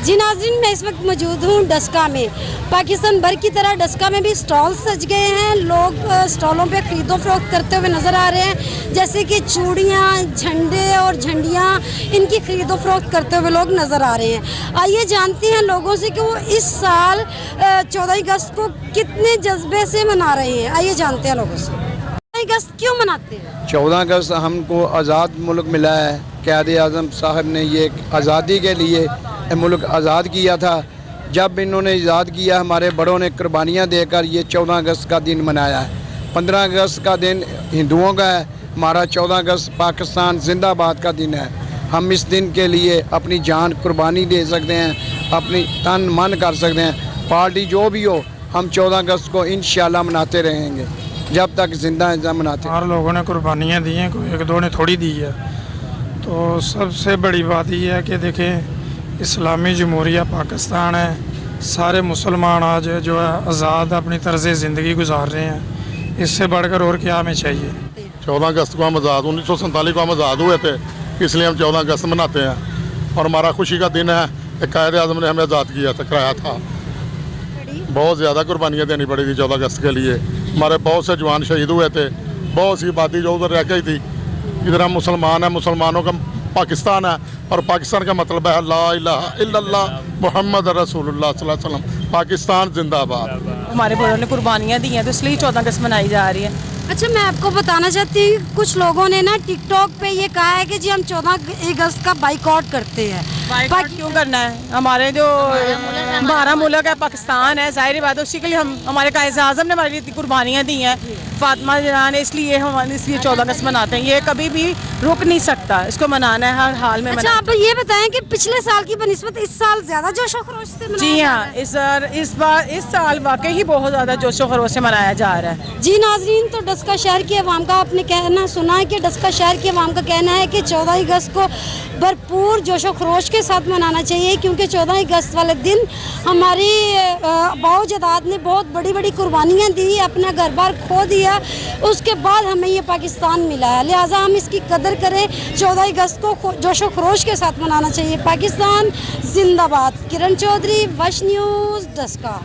جی ناظرین، میں اس وقت موجود ہوں ڈسکا میں۔ پاکستان بھر کی طرح ڈسکا میں بھی سٹال سج گئے ہیں، لوگ سٹالوں پہ خرید و فروخت کرتے ہوئے نظر آ رہے ہیں، جیسے کہ چوڑیاں، جھنڈے اور جھنڈیاں، ان کی خرید و فروخت کرتے ہوئے لوگ نظر آ رہے ہیں۔ آئیے جانتے ہیں لوگوں سے کہ وہ اس سال 14 اگست کو کتنے جذبے سے منا رہے ہیں۔ آئیے جانتے ہیں لوگوں سے 14 اگست کیوں مناتے ہیں؟ 14 اگست ہم کو آزاد ملک ملا ہے، قائد اعظم صاحب نے یہ آزادی کے لیے ملک آزاد کیا تھا۔ جب انہوں نے آزاد کیا، ہمارے بڑوں نے قربانیاں دے کر یہ 14 اگست کا دن منایا ہے۔ 15 اگست کا دن ہندوؤں کا ہے، ہمارا 14 اگست پاکستان زندہ آباد کا دن ہے۔ ہم اس دن کے لیے اپنی جان قربانی دے سکتے ہیں، اپنی تن من کر سکتے ہیں۔ پارٹی جو بھی ہو، ہم 14 اگست کو انشاءاللہ مناتے رہیں گے جب تک زندہ ہیں، مناتے ہیں۔ ہر لوگوں نے قربانیاں دی ہیں، کوئی ایک دو نے تھوڑی دی ہے۔ تو سب سے بڑی بات یہ ہے کہ دیکھیں، اسلامی جمہوریہ پاکستان ہے، سارے مسلمان آج جو ہے آزاد اپنی طرز زندگی گزار رہے ہیں، اس سے بڑھ کر اور کیا ہمیں چاہیے۔ 14 اگست کو ہم آزاد 1947 کو ہم آزاد ہوئے تھے، اس لیے ہم 14 اگست مناتے ہیں، اور ہمارا خوشی کا دن ہے کہ قائد اعظم نے ہمیں آزاد کرایا تھا۔ بہت زیادہ قربانیاں دینی پڑی تھی 14 اگست کے لیے، ہمارے بہت سے جوان شہید ہوئے تھے، بہت سی آبادی جو ادھر رہ گئی تھی۔ ادھر ہم مسلمان ہیں، مسلمانوں کا پاکستان ہے، اور پاکستان کا مطلب ہے لا الہ الا اللہ محمد رسول اللہ صلی اللہ علیہ وسلم، پاکستان زندہ آباد۔ ہمارے بڑوں نے قربانیاں دی ہیں تو اس لیے 14 اگست منائی جا رہی ہے۔ اچھا، میں آپ کو بتانا چاہتی ہوں، کچھ لوگوں نے نا ٹک ٹاک پہ یہ کہا ہے کہ جی ہم 14 اگست کا بائیکاٹ کرتے ہیں۔ بائیکاٹ کیوں کرنا ہے؟ ہمارے جو ہمارا ملک ہے پاکستان ہے، ظاہر بات ہے اسی کے لیے ہمارے قائد اعظم نے ہمارے لیے اتنی قربانیاں دی ہیں، فاطمہ جنان، اس لیے ہم 14 اگست مناتے ہیں۔ یہ کبھی بھی رک نہیں سکتا، اس کو منانا ہے ہر حال میں۔ اچھا، آپ یہ بتائیں کہ پچھلے سال کی بنسبت اس سال زیادہ جوش و خروش سے منایا؟ جی ہاں، اس سال واقعی ہی بہت زیادہ جوش و خروش سے منایا جا رہا ہے۔ جی ناظرین، تو ڈسکا شہر کے عوام کا آپ نے کہنا سنا ہے کہ ڈسکا شہر کے عوام کا کہنا ہے کہ 14 اگست کو بھرپور جوش و خروش کے ساتھ منانا چاہیے، کیونکہ 14 اگست والے دن ہماری باؤ جداد نے بہت بڑی بڑی قربانیاں دی، اپنا گھر بار کھو دیا، اس کے بعد ہمیں یہ پاکستان ملا ہے، لہٰذا ہم اس کی قدر کریں۔ 14 اگست کو جوش و خروش کے ساتھ منانا چاہیے۔ پاکستان زندہ باد۔ کرن چودھری، وش نیوز، ڈسکا۔